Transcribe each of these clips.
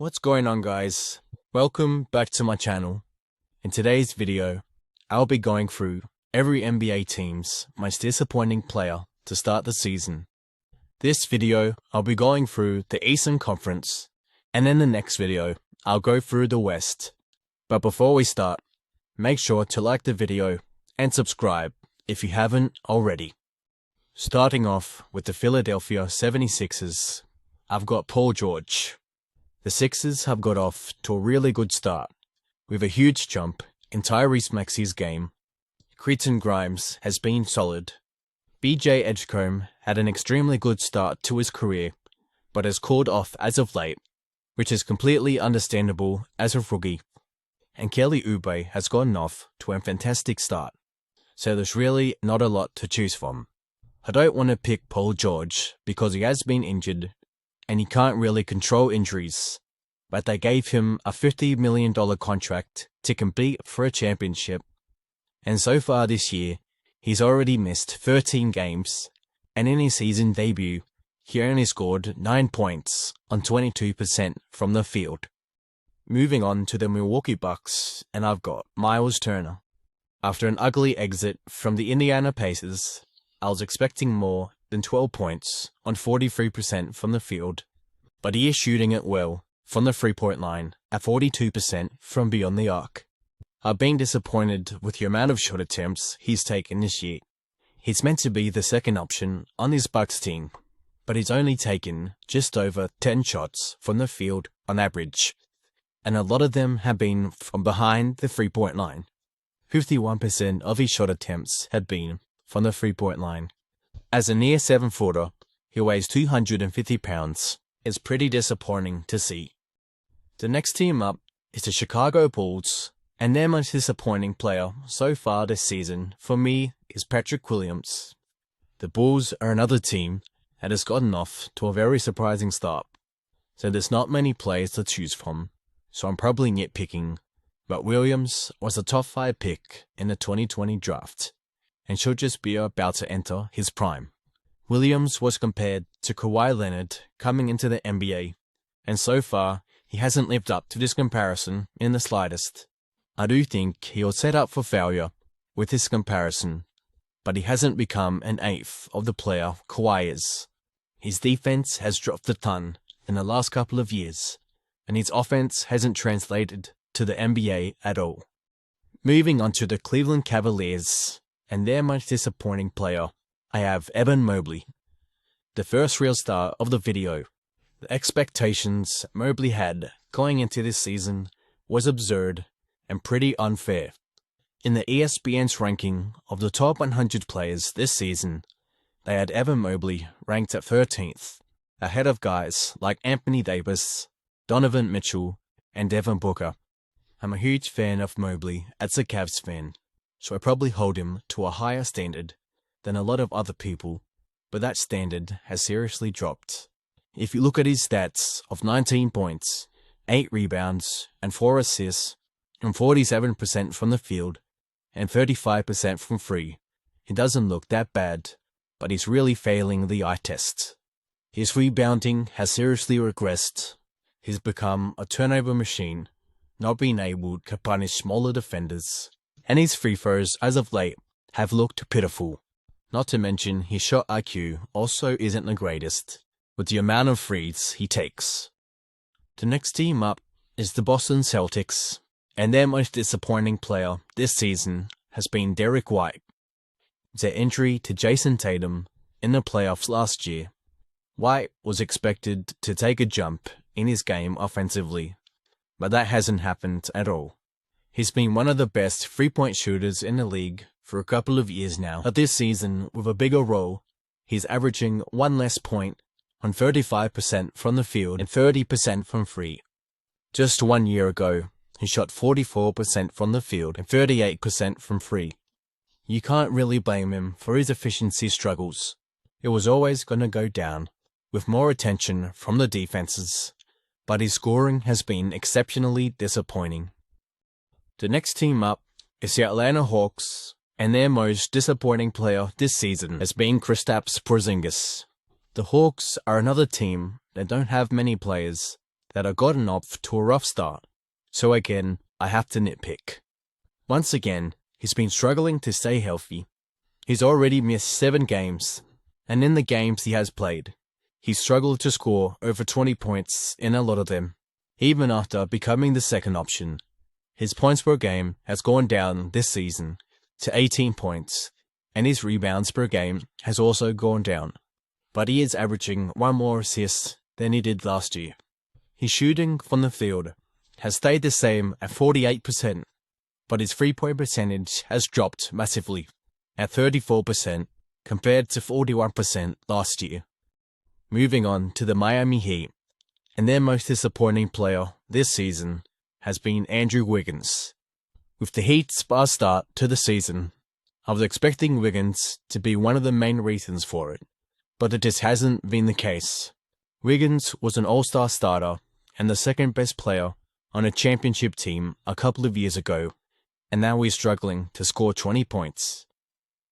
What's going on, guys? Welcome back to my channel. In today's video, I'll be going through every NBA team's most disappointing player to start the season. This video, I'll be going through the Eastern Conference, and in the next video, I'll go through the West. But before we start, make sure to like the video and subscribe if you haven't already. Starting off with the Philadelphia 76ers, I've got Paul George. The Sixers have got off to a really good start, with a huge jump in Tyrese Maxey's game. Quentin Grimes has been solid. BJ Edgecombe had an extremely good start to his career, but has cooled off as of late, which is completely understandable as a rookie. And Kelly Oubre has gotten off to a fantastic start, so there's really not a lot to choose from. I don't want to pick Paul George because he has been injured and he can't really control injuries, but they gave him a $50 million contract to compete for a championship, and so far this year, he's already missed 13 games, and in his season debut, he only scored 9 points on 22% from the field. Moving on to the Milwaukee Bucks, and I've got Miles Turner. After an ugly exit from the Indiana Pacers, I was expecting more than 12 points on 43% from the field, but he is shooting it well from the three-point line at 42% from beyond the arc. I've been disappointed with the amount of shot attempts he's taken this year. He's meant to be the second option on this Bucks team, but he's only taken just over 10 shots from the field on average, and a lot of them have been from behind the three-point line. 51% of his shot attempts had been from the three-point line. As a near 7-footer, he weighs 250 pounds. It's pretty disappointing to see. The next team up is the Chicago Bulls, and their most disappointing player so far this season for me is Patrick Williams. The Bulls are another team that has gotten off to a very surprising start, so there's not many players to choose from, so I'm probably nitpicking, but Williams was a top 5 pick in the 2020 draft, and should just be about to enter his prime. Williams was compared to Kawhi Leonard coming into the NBA, and so far, he hasn't lived up to this comparison in the slightest. I do think he was set up for failure with this comparison, but he hasn't become an eighth of the player Kawhi is. His defense has dropped a ton in the last couple of years, and his offense hasn't translated to the NBA at all. Moving on to the Cleveland Cavaliers, and their most disappointing player, I have Evan Mobley. The first real star of the video. The expectations Mobley had going into this season was absurd and pretty unfair. In the ESPN's ranking of the top 100 players this season, they had Evan Mobley ranked at 13th, ahead of guys like Anthony Davis, Donovan Mitchell, and Devin Booker. I'm a huge fan of Mobley as a Cavs fan, so I probably hold him to a higher standard than a lot of other people, but that standard has seriously dropped. If you look at his stats of 19 points, 8 rebounds, and 4 assists, and 47% from the field, and 35% from free, it doesn't look that bad, but he's really failing the eye test. His rebounding has seriously regressed. He's become a turnover machine, not being able to punish smaller defenders, and his free throws as of late have looked pitiful. Not to mention his shot IQ also isn't the greatest, with the amount of threes he takes. The next team up is the Boston Celtics, and their most disappointing player this season has been Derrick White. Their injury to Jason Tatum in the playoffs last year. White was expected to take a jump in his game offensively, but that hasn't happened at all. He's been one of the best three-point shooters in the league for a couple of years now, but this season, with a bigger role, he's averaging 1 less point on 35% from the field and 30% from free. Just 1 year ago, he shot 44% from the field and 38% from free. You can't really blame him for his efficiency struggles. It was always going to go down, with more attention from the defenses, but his scoring has been exceptionally disappointing. The next team up is the Atlanta Hawks, and their most disappointing player this season has been Kristaps Porzingis. The Hawks are another team that don't have many players that have gotten off to a rough start, so again, I have to nitpick. Once again, he's been struggling to stay healthy. He's already missed 7 games, and in the games he has played, he's struggled to score over 20 points in a lot of them. Even after becoming the second option, his points per game has gone down this season to 18 points, and his rebounds per game has also gone down. But he is averaging 1 more assist than he did last year. His shooting from the field has stayed the same at 48%, but his 3-point percentage has dropped massively at 34% compared to 41% last year. Moving on to the Miami Heat, and their most disappointing player this season has been Andrew Wiggins. With the Heat's sparse start to the season, I was expecting Wiggins to be one of the main reasons for it, but it just hasn't been the case. Wiggins was an all-star starter and the second best player on a championship team a couple of years ago, and now he's struggling to score 20 points.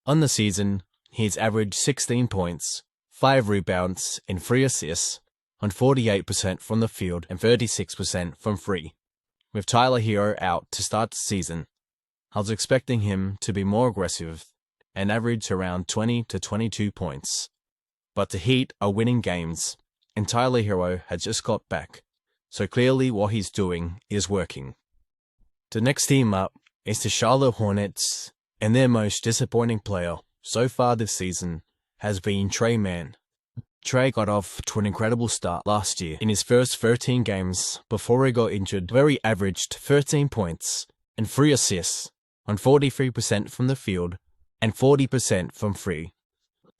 On the season, he's averaged 16 points, 5 rebounds, and 3 assists on 48% from the field and 36% from 3. With Tyler Hero out to start the season, I was expecting him to be more aggressive and average around 20 to 22 points. But the Heat are winning games, and Tyler Hero has just got back, so clearly what he's doing is working. The next team up is the Charlotte Hornets, and their most disappointing player so far this season has been Tre Mann. Tre got off to an incredible start last year in his first 13 games before he got injured, where he averaged 13 points and 3 assists on 43% from the field and 40% from 3.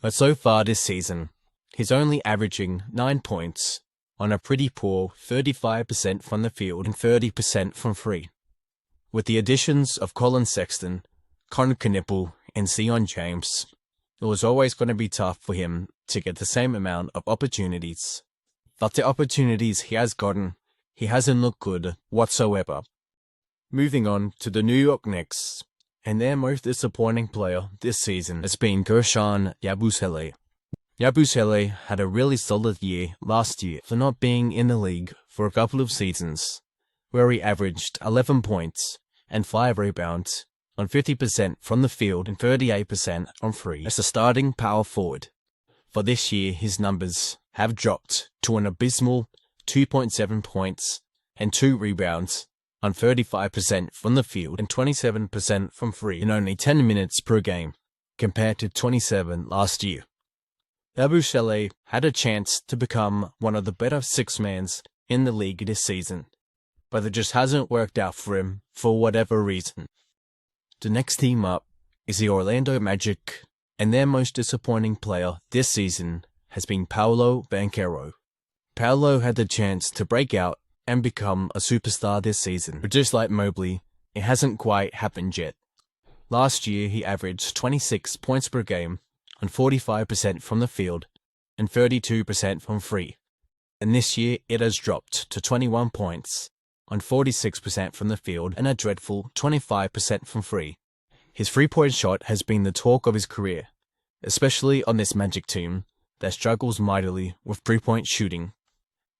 But so far this season, he's only averaging 9 points on a pretty poor 35% from the field and 30% from 3. With the additions of Colin Sexton, Connor Knippel, and Zion James, it was always going to be tough for him to get the same amount of opportunities. But the opportunities he has gotten, he hasn't looked good whatsoever. Moving on to the New York Knicks, and their most disappointing player this season has been Guerschon Yabusele. Yabusele had a really solid year last year for not being in the league for a couple of seasons, where he averaged 11 points and 5 rebounds on 50% from the field and 38% on 3 as a starting power forward. For this year, his numbers have dropped to an abysmal 2.7 points and 2 rebounds on 35% from the field and 27% from 3 in only 10 minutes per game, compared to 27 last year. Yabusele had a chance to become one of the better six-mans in the league this season, but it just hasn't worked out for him for whatever reason. The next team up is the Orlando Magic, and their most disappointing player this season has been Paolo Banchero. Paolo had the chance to break out and become a superstar this season, but just like Mobley, it hasn't quite happened yet. Last year, he averaged 26 points per game on 45% from the field and 32% from 3. And this year, it has dropped to 21 points on 46% from the field and a dreadful 25% from 3. His 3-point shot has been the talk of his career, especially on this Magic team that struggles mightily with 3-point shooting.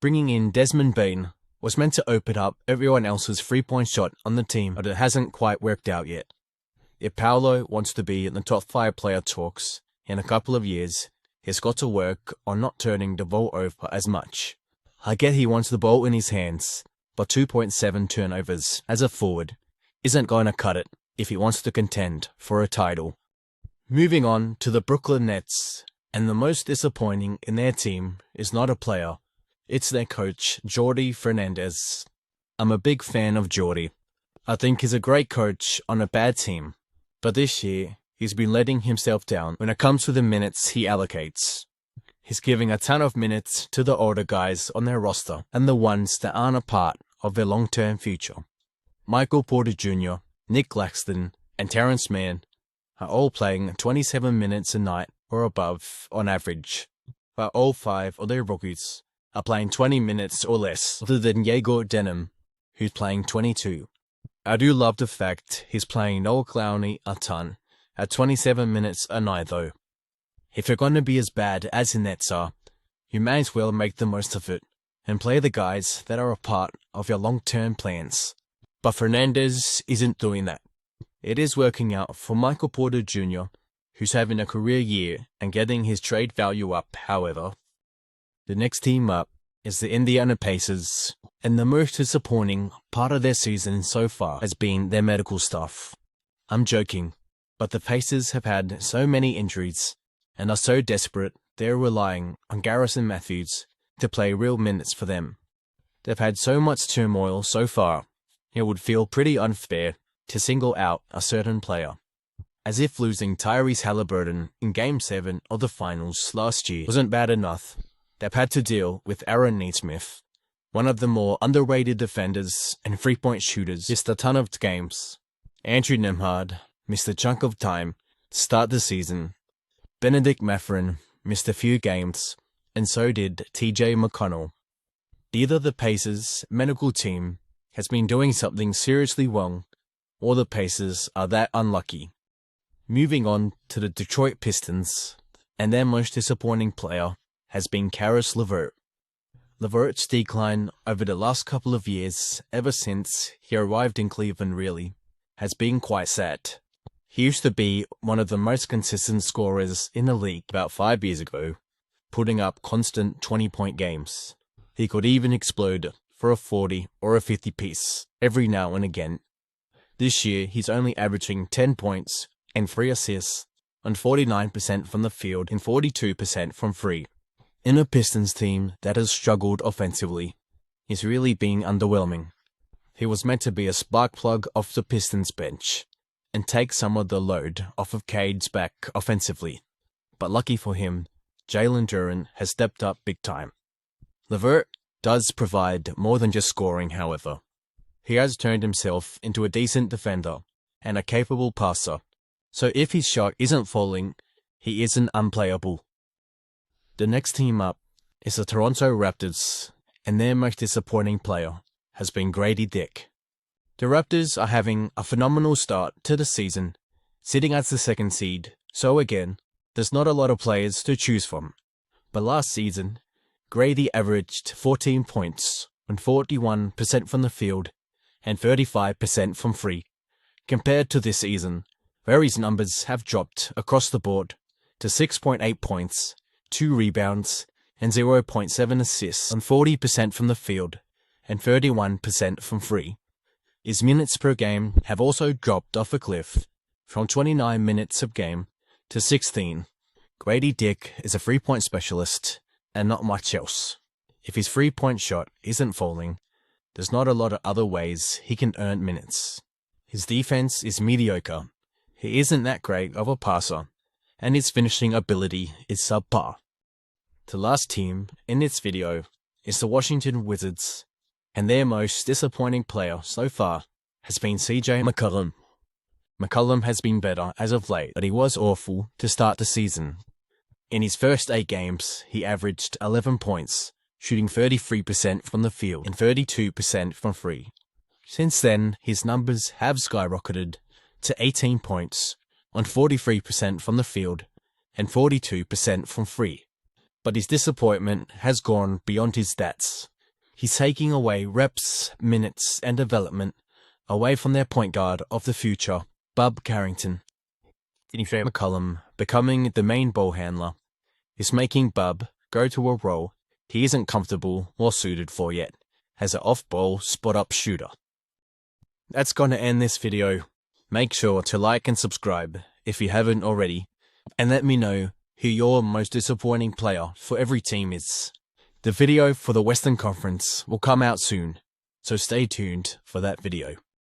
Bringing in Desmond Bane was meant to open up everyone else's 3-point shot on the team, but it hasn't quite worked out yet. If Paolo wants to be in the top 5 player talks in a couple of years, he's got to work on not turning the ball over as much. I get he wants the ball in his hands, but 2.7 turnovers as a forward isn't going to cut it if he wants to contend for a title. Moving on to the Brooklyn Nets, and the most disappointing in their team is not a player, it's their coach, Jordi Fernandez. I'm a big fan of Jordi. I think he's a great coach on a bad team, but this year he's been letting himself down when it comes to the minutes he allocates. He's giving a ton of minutes to the older guys on their roster and the ones that aren't a part of their long-term future. Michael Porter Jr., Nick Claxton, and Terrence Mann are all playing 27 minutes a night or above on average, while all 5 of their rookies are playing 20 minutes or less, other than Yegor Denim, who's playing 22. I do love the fact he's playing Noel Clowney a ton at 27 minutes a night though. If you're going to be as bad as the Nets are, you may as well make the most of it and play the guys that are a part of your long-term plans. But Fernandez isn't doing that. It is working out for Michael Porter Jr., who's having a career year and getting his trade value up, however. The next team up is the Indiana Pacers, and the most disappointing part of their season so far has been their medical staff. I'm joking, but the Pacers have had so many injuries and are so desperate they're relying on Garrison Matthews to play real minutes for them. They've had so much turmoil so far, it would feel pretty unfair to single out a certain player. As if losing Tyrese Halliburton in Game 7 of the finals last year wasn't bad enough, they've had to deal with Aaron Nesmith, one of the more underrated defenders and three-point shooters, missed a ton of games. Andrew Nembhard missed a chunk of time to start the season. Benedict Mathurin missed a few games, and so did TJ McConnell. Either the Pacers' medical team has been doing something seriously wrong, or the Pacers are that unlucky. Moving on to the Detroit Pistons, and their most disappointing player has been Caris LeVert. LeVert's decline over the last couple of years, ever since he arrived in Cleveland really, has been quite sad. He used to be one of the most consistent scorers in the league about 5 years ago, putting up constant 20-point games. He could even explode for a 40 or a 50 piece every now and again. This year, he's only averaging 10 points and 3 assists on 49% from the field and 42% from free. In a Pistons team that has struggled offensively, he's really been underwhelming. He was meant to be a spark plug off the Pistons bench and take some of the load off of Cade's back offensively. But lucky for him, Jalen Duren has stepped up big time. LeVert does provide more than just scoring, however. He has turned himself into a decent defender and a capable passer, so if his shot isn't falling, he isn't unplayable. The next team up is the Toronto Raptors, and their most disappointing player has been Grady Dick. The Raptors are having a phenomenal start to the season, sitting as the second seed, so again, there's not a lot of players to choose from. But last season, Grady averaged 14 points on 41% from the field and 35% from free. Compared to this season, where his numbers have dropped across the board to 6.8 points, 2 rebounds, and 0.7 assists on 40% from the field and 31% from free. His minutes per game have also dropped off a cliff from 29 minutes of game to 16. Grady Dick is a three-point specialist and not much else. If his three-point shot isn't falling, there's not a lot of other ways he can earn minutes. His defense is mediocre. He isn't that great of a passer, and his finishing ability is subpar. The last team in this video is the Washington Wizards, and their most disappointing player so far has been CJ McCollum. McCollum has been better as of late, but he was awful to start the season. In his first 8 games, he averaged 11 points, shooting 33% from the field and 32% from free. Since then, his numbers have skyrocketed to 18 points on 43% from the field and 42% from free. But his disappointment has gone beyond his stats. He's taking away reps, minutes, and development away from their point guard of the future, Bub Carrington. McCollum becoming the main ball handler is making Bub go to a role he isn't comfortable or suited for yet, as an off-ball spot-up shooter. That's gonna end this video. Make sure to like and subscribe if you haven't already, and let me know who your most disappointing player for every team is. The video for the Western Conference will come out soon, so stay tuned for that video.